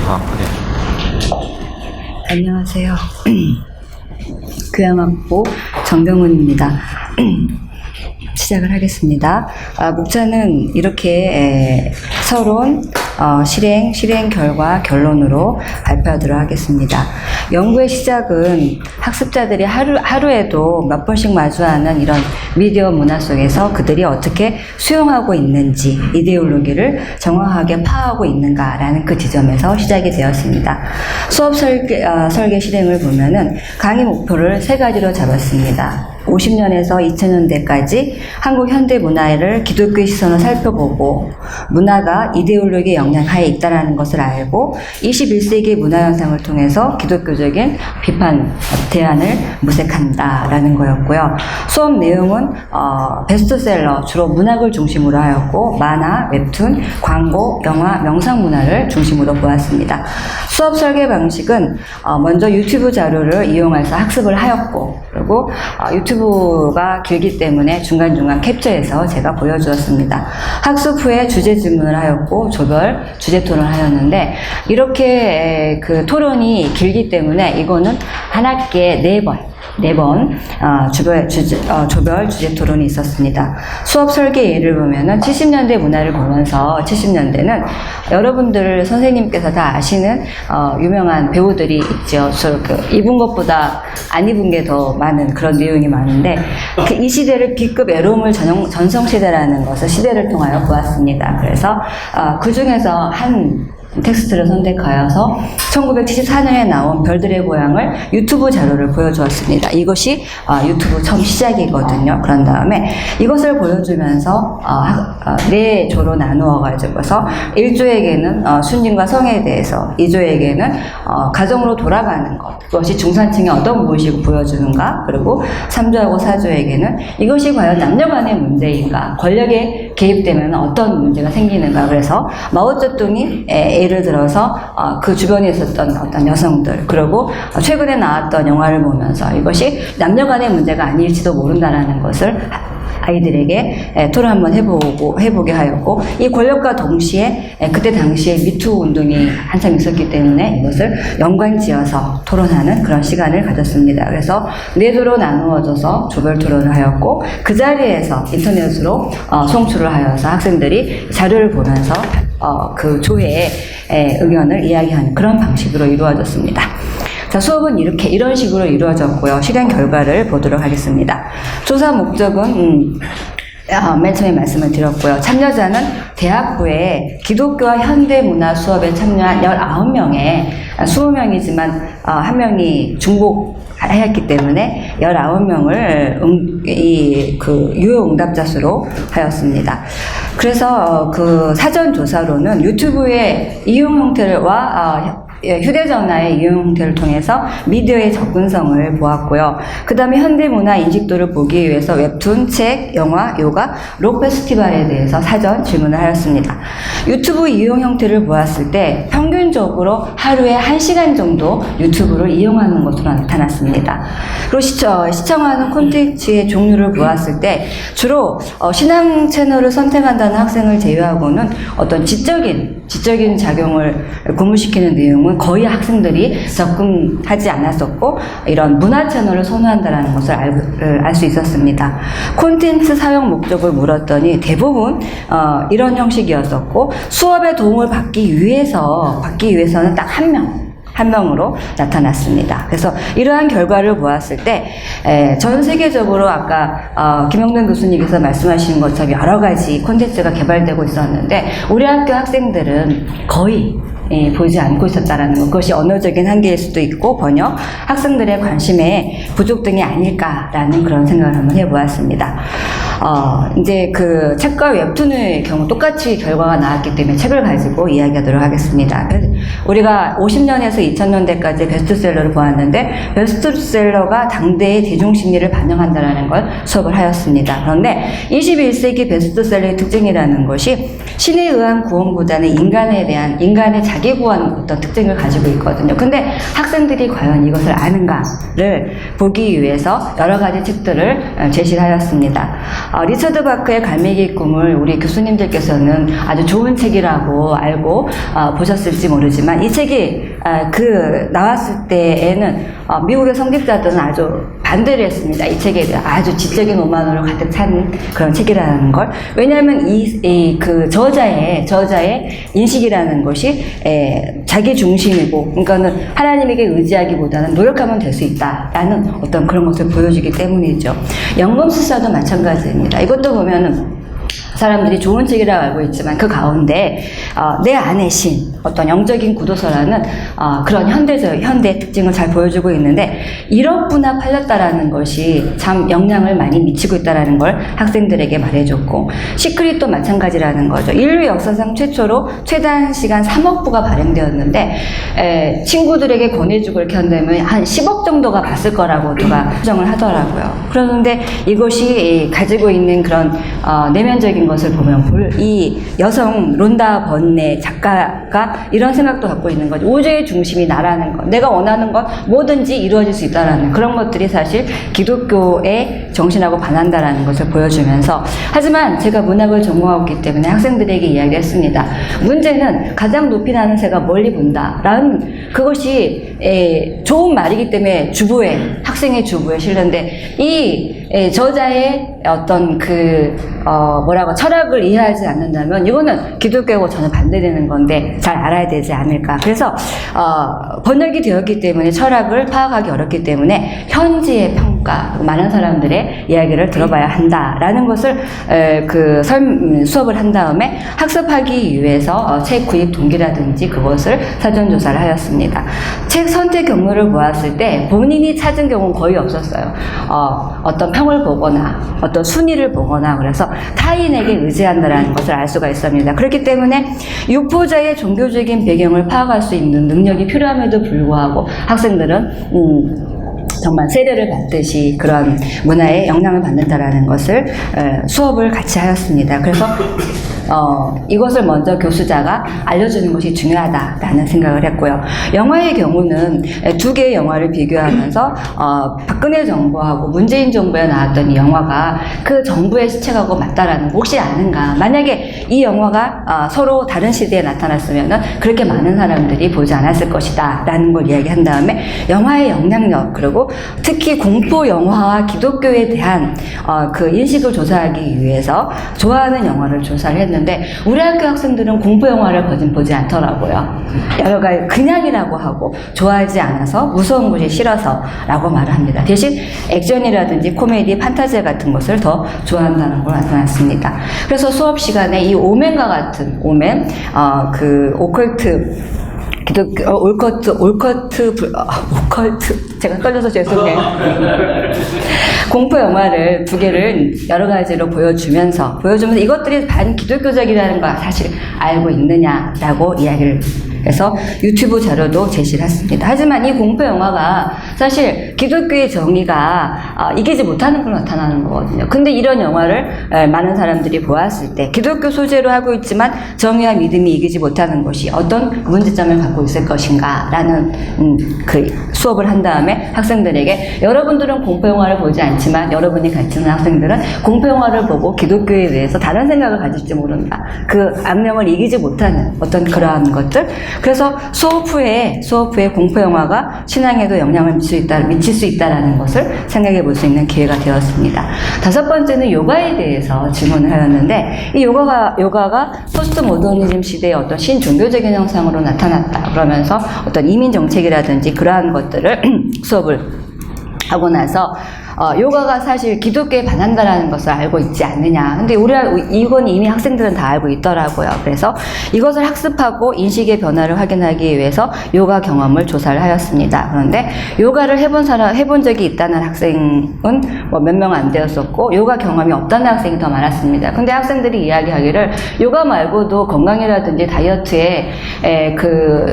아, 그래. 안녕하세요. 교양학부 정병훈입니다. 시작을 하겠습니다. 목차는 이렇게 서론, 실행 결과, 결론으로 발표하도록 하겠습니다. 연구의 시작은 학습자들이 하루에도 몇 번씩 마주하는 이런 미디어 문화 속에서 그들이 어떻게 수용하고 있는지, 이데올로기를 정확하게 파악하고 있는가라는 그 지점에서 시작이 되었습니다. 수업 설계 실행을 보면은 강의 목표를 세 가지로 잡았습니다. 50년에서 2000년대까지 한국 현대 문화를 기독교의 시선으로 살펴보고 문화가 이데올로기의 영향하에 있다는 것을 알고 21세기 문화 현상을 통해서 기독교적인 비판, 대안을 모색한다라는 거였고요. 수업 내용은 베스트셀러, 주로 문학을 중심으로 하였고 만화, 웹툰, 광고, 영화, 명상 문화를 중심으로 보았습니다. 수업 설계 방식은 먼저 유튜브 자료를 이용해서 학습을 하였고 그리고 유튜브가 길기 때문에 중간중간 캡처해서 제가 보여주었습니다. 학습 후에 주제 질문을 하였고 조별 주제 토론을 하였는데 이렇게 그 토론이 길기 때문에 이거는 한 학기에 4번 조별 주제 토론이 있었습니다. 수업 설계 예를 보면은 70년대 문화를 보면서 70년대는 여러분들 선생님께서 다 아시는 유명한 배우들이 있죠. 입은 것보다 안 입은 게 더 많은 그런 내용이 많은데 이 시대를 B급 애로물 전성시대라는 것을 시대를 통하여 보았습니다. 그래서 그 중에서 한 텍스트를 선택하여서 1974년에 나온 별들의 고향을 유튜브 자료를 보여주었습니다. 이것이 유튜브 처음 시작이거든요. 그런 다음에 이것을 보여주면서 4조로 나누어 가지고서 1조에게는 순진과 성에 대해서, 2조에게는 가정으로 돌아가는 것, 그것이 중산층의 어떤 무엇이고 보여주는가, 그리고 3조하고 4조에게는 이것이 과연 남녀 간의 문제인가, 권력에 개입되면 어떤 문제가 생기는가. 그래서 마오쩌둥이 예를 들어서 그 주변에 있었던 어떤 여성들, 그리고 최근에 나왔던 영화를 보면서 이것이 남녀 간의 문제가 아닐지도 모른다라는 것을 아이들에게 토론 한번 해보게 하였고, 이 권력과 동시에 그때 당시에 미투 운동이 한참 있었기 때문에 이것을 연관지어서 토론하는 그런 시간을 가졌습니다. 그래서 4조로 나누어져서 조별 토론을 하였고, 그 자리에서 인터넷으로 송출을 하여서 학생들이 자료를 보면서 그 조회의 의견을 이야기하는 그런 방식으로 이루어졌습니다. 자, 수업은 이런 식으로 이루어졌고요. 실행 결과를 보도록 하겠습니다. 조사 목적은 맨 처음에 말씀을 드렸고요. 참여자는 대학부에 기독교와 현대문화 수업에 참여한 19명에 20명이지만 1명이 중복하였기 때문에 19명을 유효 응답자 수로 하였습니다. 그래서 그 사전 조사로는 유튜브의 이용 형태와 휴대전화의 이용 형태를 통해서 미디어의 접근성을 보았고요. 그 다음에 현대문화 인식도를 보기 위해서 웹툰, 책, 영화, 요가, 록 페스티벌에 대해서 사전 질문을 하였습니다. 유튜브 이용 형태를 보았을 때 평균적으로 하루에 1시간 정도 유튜브를 이용하는 것으로 나타났습니다. 그리고 시청하는 콘텐츠의 종류를 보았을 때 주로 신앙 채널을 선택한다는 학생을 제외하고는 어떤 지적인 작용을 고무시키는 내용은 거의 학생들이 접근하지 않았었고, 이런 문화 채널을 선호한다는 것을 알 수 있었습니다. 콘텐츠 사용 목적을 물었더니 대부분 이런 형식이었었고, 수업에 도움을 받기 위해서는 딱 한 명으로 나타났습니다. 그래서 이러한 결과를 보았을 때 전 세계적으로 아까 김영돈 교수님께서 말씀하신 것처럼 여러 가지 콘텐츠가 개발되고 있었는데 우리 학교 학생들은 거의 보이지 않고 있었다라는 것, 그것이 언어적인 한계일 수도 있고 번역, 학생들의 관심의 부족 등이 아닐까라는 그런 생각을 한번 해보았습니다. 이제 그 책과 웹툰의 경우 똑같이 결과가 나왔기 때문에 책을 가지고 이야기하도록 하겠습니다. 우리가 50년에서 2000년대까지 베스트셀러를 보았는데 베스트셀러가 당대의 대중심리를 반영한다는 걸 수업을 하였습니다. 그런데 21세기 베스트셀러의 특징이라는 것이 신에 의한 구원보다는 인간의 자기 구원 어떤 특징을 가지고 있거든요. 근데 학생들이 과연 이것을 아는가를 보기 위해서 여러 가지 책들을 제시하였습니다. 리처드 바크의 갈매기 꿈을 우리 교수님들께서는 아주 좋은 책이라고 알고 보셨을지 모르지만 이 책이 나왔을 때에는 미국의 성직자들은 아주 반대를 했습니다. 이 책에 대해 아주 지적인 오만으로 가득 찬 그런 책이라는 걸. 왜냐하면 그 저자의 인식이라는 것이 자기 중심이고, 그러니까는 하나님에게 의지하기보다는 노력하면 될 수 있다라는 어떤 그런 것을 보여주기 때문이죠. 연금술사도 마찬가지입니다. 이것도 보면은 사람들이 좋은 책이라고 알고 있지만 그 가운데 내 안의 신, 어떤 영적인 구도서라는 그런 현대 특징을 잘 보여주고 있는데 1억부나 팔렸다라는 것이 참 영향을 많이 미치고 있다라는 걸 학생들에게 말해줬고, 시크릿도 마찬가지라는 거죠. 인류 역사상 최초로 최단 시간 3억부가 발행되었는데 친구들에게 권해주고 이렇게 한다면 한 10억 정도가 봤을 거라고 누가 추정을 하더라고요. 그런데 이것이 가지고 있는 그런 내면적인 것을 보면 이 여성 론다 번네 작가가 이런 생각도 갖고 있는 거죠. 우주의 중심이 나라는 것, 내가 원하는 건 뭐든지 이루어질 수 있다라는 그런 것들이 사실 기독교의 정신하고 반한다라는 것을 보여주면서, 하지만 제가 문학을 전공하고 있기 때문에 학생들에게 이야기했습니다. 문제는 가장 높이 나는 새가 멀리 본다라는 그것이 좋은 말이기 때문에 학생의 주부에 실렸는데, 이 저자의 어떤 철학을 이해하지 않는다면 이거는 기독교하고 전혀 반대되는 건데 잘 알아야 되지 않을까. 그래서 번역이 되었기 때문에 철학을 파악하기 어렵기 때문에 현지의 평가, 많은 사람들의 이야기를 들어봐야 한다라는 것을 수업을 한 다음에 학습하기 위해서 책 구입 동기라든지 그것을 사전 조사를 하였습니다. 책 선택 경로를 보았을 때 본인이 찾은 경우는 거의 없었어요. 어떤 평을 보거나 어떤 순위를 보거나, 그래서 타인에게 의지한다라는 것을 알 수가 있습니다. 그렇기 때문에 유포자의 종교적인 배경을 파악할 수 있는 능력이 필요함에도 불구하고 학생들은 정말 세례를 받듯이 그런 문화에 영향을 받는다라는 것을 수업을 같이 하였습니다. 그래서 이것을 먼저 교수자가 알려주는 것이 중요하다라는 생각을 했고요. 영화의 경우는 두 개의 영화를 비교하면서 박근혜 정부하고 문재인 정부에 나왔던 이 영화가 그 정부의 시책하고 맞다라는 거 혹시 아는가? 만약에 이 영화가 서로 다른 시대에 나타났으면 그렇게 많은 사람들이 보지 않았을 것이다 라는 걸 이야기한 다음에 영화의 영향력, 그리고 특히 공포 영화와 기독교에 대한 그 인식을 조사하기 위해서 좋아하는 영화를 조사를 했는데, 우리 학교 학생들은 공포 영화를 보지 않더라고요. 여러 가지 그냥이라고 하고 좋아하지 않아서, 무서운 것이 싫어서 라고 말을 합니다. 대신 액션이라든지 코미디, 판타지 같은 것을 더 좋아한다는 걸 나타났습니다. 그래서 수업 시간에 이 오멘과 같은 오컬트 제가 떨려서 죄송해요. 공포 영화를 두 개를 여러 가지로 보여주면서 이것들이 반기독교적이라는 걸 사실 알고 있느냐라고 이야기를 해서 유튜브 자료도 제시를 했습니다. 하지만 이 공포 영화가 사실 기독교의 정의가 이기지 못하는 걸 나타나는 거거든요. 근데 이런 영화를 많은 사람들이 보았을 때 기독교 소재로 하고 있지만 정의와 믿음이 이기지 못하는 것이 어떤 문제점을 갖고 있을 것인가 라는 그 수업을 한 다음에 학생들에게, 여러분들은 공포 영화를 보지 않지만 여러분이 가르치는 학생들은 공포 영화를 보고 기독교에 대해서 다른 생각을 가질지 모른다. 그 악령을 이기지 못하는 어떤 그러한 것들. 그래서 수업 후에 공포 영화가 신앙에도 영향을 미칠 수 있다라는 것을 생각해 볼 수 있는 기회가 되었습니다. 다섯 번째는 요가에 대해서 질문을 하였는데, 이 요가가 포스트 모더니즘 시대의 어떤 신종교적인 형상으로 나타났다. 그러면서 어떤 이민 정책이라든지 그러한 것들을 수업을 하고 나서 요가가 사실 기독교에 반한다라는 것을 알고 있지 않느냐. 근데 이건 이미 학생들은 다 알고 있더라고요. 그래서 이것을 학습하고 인식의 변화를 확인하기 위해서 요가 경험을 조사를 하였습니다. 그런데 요가를 해본 적이 있다는 학생은 몇 명 안 되었었고, 요가 경험이 없다는 학생이 더 많았습니다. 근데 학생들이 이야기하기를 요가 말고도 건강이라든지 다이어트에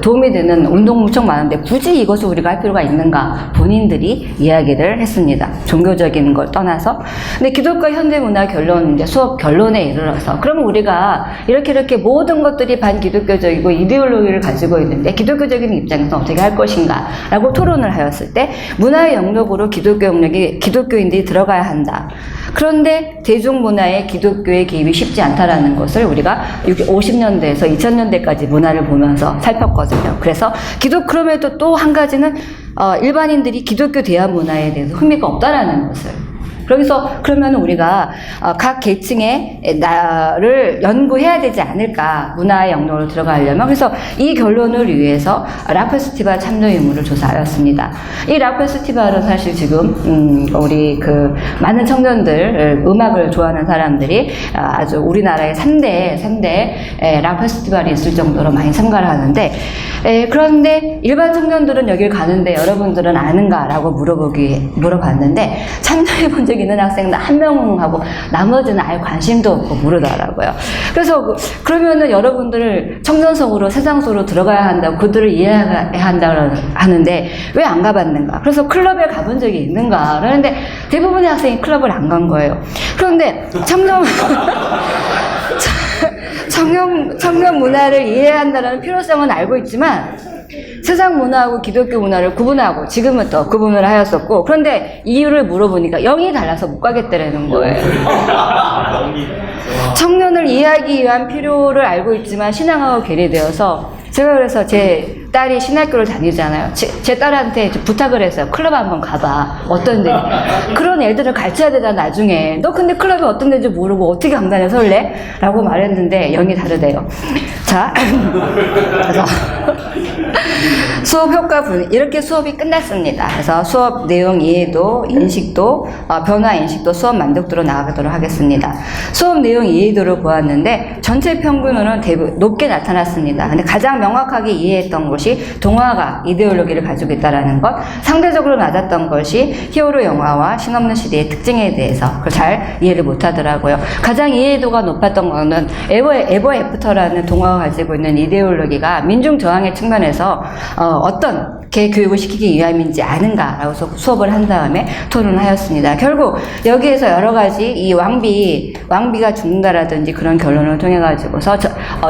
도움이 되는 운동 무척 많은데 굳이 이것을 우리가 할 필요가 있는가 본인들이 이야기를 했습니다. 종교적인 걸 떠나서. 근데 기독교 현대문화 결론, 이제 수업 결론에 이르러서, 그러면 우리가 이렇게 모든 것들이 반기독교적이고 이데올로기를 가지고 있는데 기독교적인 입장에서 어떻게 할 것인가 라고 토론을 하였을 때, 문화의 영역으로 기독교 영역이 기독교인들이 들어가야 한다. 그런데 대중문화에 기독교의 개입이 쉽지 않다라는 것을 우리가 50년대에서 2000년대까지 문화를 보면서 살폈거든요. 그래서 그럼에도 또 한 가지는 일반인들이 기독교 대한 문화에 대해서 흥미가 없다라는 것을. 그러면 우리가 각 계층의 나를 연구해야 되지 않을까, 문화의 영역으로 들어가려면. 그래서 이 결론을 위해서 락 페스티벌 참여 의무를 조사하였습니다. 이 락 페스티벌은 사실 지금 우리 그 많은 청년들, 음악을 좋아하는 사람들이 아주 우리나라의 3대 락 페스티벌이 있을 정도로 많이 참가를 하는데, 그런데 일반 청년들은 여길 가는데 여러분들은 아는가라고 물어봤는데, 참여해 본 적이 있는 학생은 한 명하고 나머지는 아예 관심도 없고 모르더라고요. 그래서 그러면은 여러분들을 청년석으로, 세상 속으로 들어가야 한다고, 그들을 이해해야 한다고 하는데 왜 안 가봤는가? 그래서 클럽에 가본 적이 있는가? 그러는데 대부분의 학생이 클럽을 안 간 거예요. 그런데 청년 문화를 이해해야 한다는 필요성은 알고 있지만, 세상 문화하고 기독교 문화를 구분하고 지금은 또 구분을 하였었고, 그런데 이유를 물어보니까 영이 달라서 못 가겠다라는 거예요. 청년을 이해하기 위한 필요를 알고 있지만 신앙하고 괴리되어서, 제가 그래서 제 딸이 신학교를 다니잖아요. 제 딸한테 부탁을 했어요. 클럽 한번 가봐. 어떤 데. 그런 애들을 가르쳐야 되잖아, 나중에. 너 근데 클럽이 어떤 데인지 모르고 어떻게 강단에 설래? 라고 말했는데 영이 다르대요. 자, 그래서 수업 효과 이렇게 수업이 끝났습니다. 그래서 수업 내용 이해도, 인식도, 변화 인식도, 수업 만족도로 나아가도록 하겠습니다. 수업 내용 이해도를 보았는데 전체 평균으로는 대부분 높게 나타났습니다. 근데 가장 명확하게 이해했던 것이 동화가 이데올로기를 가지고 있다는 것, 상대적으로 낮았던 것이 히어로 영화와 신없는 시대의 특징에 대해서 그걸 잘 이해를 못하더라고요. 가장 이해도가 높았던 거는 에버 애프터라는 동화가 가지고 있는 이데올로기가 민중 저항의 측면에서 어떤 교육을 시키기 위함인지 아는가라고 수업을 한 다음에 토론을 하였습니다. 결국 여기에서 여러 가지 이 왕비가 죽는다라든지 그런 결론을 통해 가지고서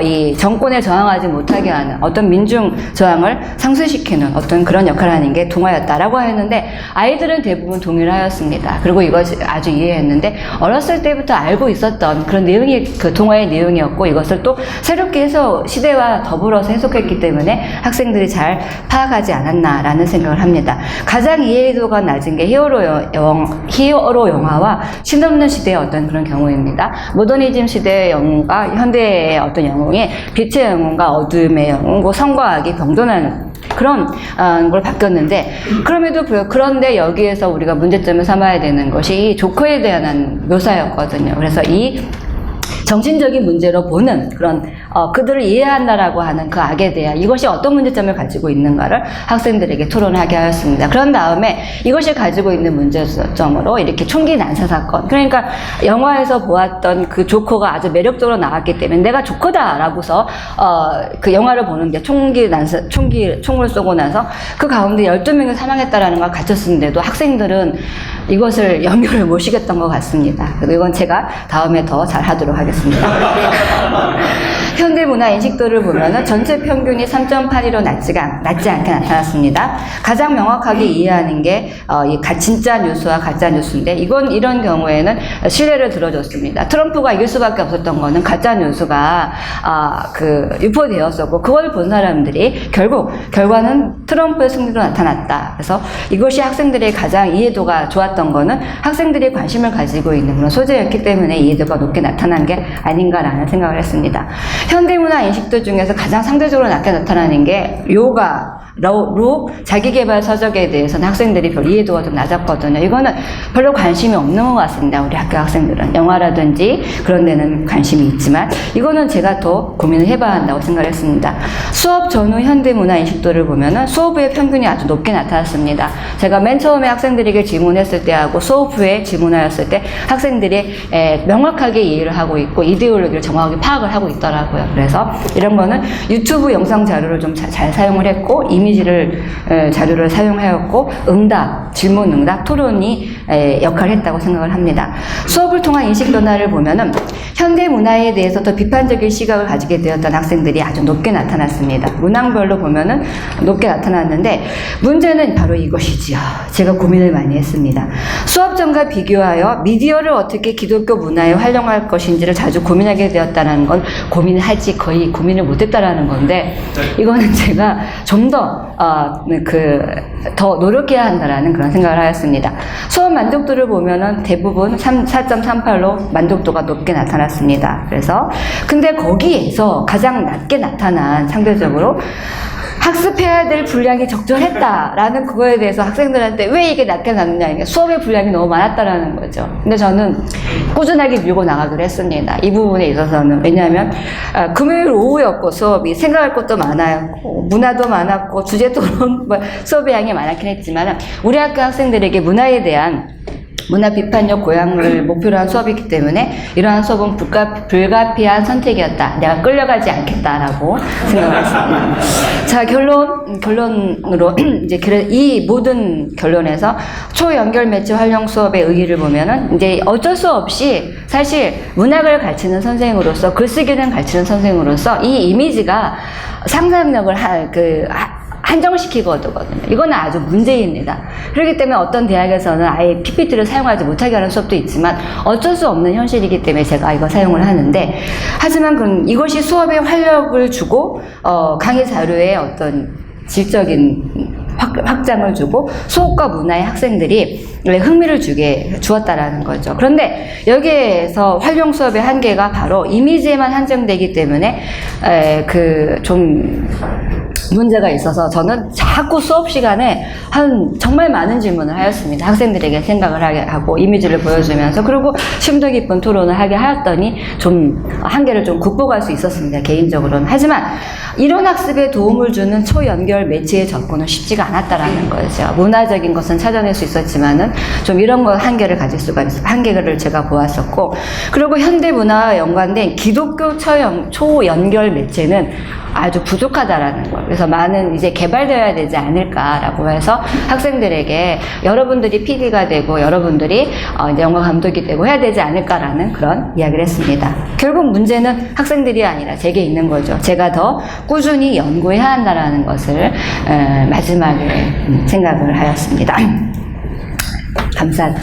이 정권에 저항하지 못하게 하는 어떤 민중 저항을 상쇄시키는 어떤 그런 역할을 하는 게 동화였다라고 했는데, 아이들은 대부분 동의를 하였습니다. 그리고 이것이 아주 이해했는데, 어렸을 때부터 알고 있었던 그런 내용이 그 동화의 내용이었고, 이것을 또 새롭게 해서 시대와 더불어서 해석했기 때문에 학생들이 잘 파악하지 않았나라는 생각을 합니다. 가장 이해도가 낮은 게 히어로 영화와 신없는 시대의 어떤 그런 경우입니다. 모더니즘 시대의 영웅과 현대의 어떤 영웅이 빛의 영웅과 어둠의 영웅, 성과 악이 병존하는 그런 걸 바뀌었는데, 그런데 여기에서 우리가 문제점을 삼아야 되는 것이 이 조커에 대한 묘사였거든요. 그래서 이 정신적인 문제로 보는 그런 그들을 이해한다라고 하는 그 악에 대한, 이것이 어떤 문제점을 가지고 있는가를 학생들에게 토론하게 하였습니다. 그런 다음에 이것이 가지고 있는 문제점으로 이렇게 총기 난사 사건, 그러니까 영화에서 보았던 그 조커가 아주 매력적으로 나왔기 때문에 내가 조커다라고서 그 영화를 보는데 총을 쏘고 나서 그 가운데 12명이 사망했다라는 걸 가르쳤는데도 학생들은 이것을 연결을 못 시켰던 것 같습니다. 그리고 이건 제가 다음에 더 잘 하도록 하겠습니다. 현대문화 인식도를 보면은 전체 평균이 3.82로 낮지 않게 나타났습니다. 가장 명확하게 이해하는 게 진짜 뉴스와 가짜 뉴스인데, 이런 경우에는 신뢰를 들어줬습니다. 트럼프가 이길 수밖에 없었던 거는 가짜 뉴스가 유포되었었고, 그걸 본 사람들이 결과는 트럼프의 승리로 나타났다. 그래서 이것이 학생들의 가장 이해도가 좋았던 거는 학생들이 관심을 가지고 있는 그런 소재였기 때문에 이해도가 높게 나타난 게 아닌가라는 생각을 했습니다. 현대문화 인식도 중에서 가장 상대적으로 낮게 나타나는 게 자기개발 서적에 대해서는 학생들이 별 이해도가 좀 낮았거든요. 이거는 별로 관심이 없는 것 같습니다. 우리 학교 학생들은 영화라든지 그런 데는 관심이 있지만, 이거는 제가 더 고민을 해봐야 한다고 생각을 했습니다. 수업 전후 현대문화 인식도를 보면은 수업 후의 평균이 아주 높게 나타났습니다. 제가 맨 처음에 학생들에게 질문했을 때 때하고 수업 후에 질문하였을 때 학생들이 명확하게 이해를 하고 있고 이데올로기를 정확하게 파악을 하고 있더라고요. 그래서 이런 거는 유튜브 영상 자료를 좀 잘 사용을 했고 이미지를 자료를 사용하였고 질문 응답, 토론이 역할을 했다고 생각을 합니다. 수업을 통한 인식 변화를 보면은 현대 문화에 대해서 더 비판적인 시각을 가지게 되었던 학생들이 아주 높게 나타났습니다. 문항별로 보면은 높게 나타났는데 문제는 바로 이것이지요. 제가 고민을 많이 했습니다. 수업 전과 비교하여 미디어를 어떻게 기독교 문화에 활용할 것인지를 자주 고민하게 되었다는 건 고민하지 거의 고민을 못했다라는 건데 이거는 제가 좀 더 노력해야 한다라는 그런 생각을 하였습니다. 수업 만족도를 보면은 대부분 4.38로 만족도가 높게 나타났습니다. 그래서 근데 거기에서 가장 낮게 나타난 상대적으로 학습해야 될 분량이 적절했다라는 그거에 대해서 학생들한테 왜 이게 낮게 나느냐, 수업의 분량이 너무 많았다라는 거죠. 근데 저는 꾸준하게 밀고 나가기로 했습니다. 이 부분에 있어서는. 왜냐하면 금요일 오후였고 수업이 생각할 것도 많았고 문화도 많았고 주제 토론 수업의 양이 많았긴 했지만 우리 학교 학생들에게 문화에 대한 문화 비판력 고양을 목표로 한 수업이기 때문에 이러한 수업은 불가피한 선택이었다. 내가 끌려가지 않겠다라고 생각을 했습니다. 자, 결론으로 이제 이 모든 결론에서 초연결 매체 활용 수업의 의의를 보면은 이제 어쩔 수 없이 사실 문학을 가르치는 선생으로서 글쓰기는 가르치는 선생으로서 이 이미지가 상상력을 한정시키거든요. 이거는 아주 문제입니다. 그렇기 때문에 어떤 대학에서는 아예 PPT를 사용하지 못하게 하는 수업도 있지만 어쩔 수 없는 현실이기 때문에 제가 이거 사용을 하는데 하지만 이것이 수업에 활력을 주고 강의 자료에 어떤 질적인 확장을 주고 수업과 문화의 학생들이 흥미를 주었다라는 거죠. 그런데 여기에서 활용 수업의 한계가 바로 이미지에만 한정되기 때문에 좀 문제가 있어서 저는 자꾸 수업 시간에 정말 많은 질문을 하였습니다. 학생들에게 생각을 하게 하고 이미지를 보여주면서 그리고 심도 깊은 토론을 하게 하였더니 좀 한계를 좀 극복할 수 있었습니다. 개인적으로는. 하지만 이론 학습에 도움을 주는 초연결 매체의 접근은 쉽지가 않았다라는 거죠. 문화적인 것은 찾아낼 수 있었지만은 좀 이런 거 한계를 한계를 제가 보았었고 그리고 현대 문화와 연관된 기독교 초연결 매체는 아주 부족하다라는 거. 그래서 많은 이제 개발되어야 되지 않을까라고 해서 학생들에게 여러분들이 PD가 되고 여러분들이 이제 영화 감독이 되고 해야 되지 않을까라는 그런 이야기를 했습니다. 결국 문제는 학생들이 아니라 제게 있는 거죠. 제가 더 꾸준히 연구해야 한다라는 것을 마지막에 생각을 하였습니다. 감사합니다.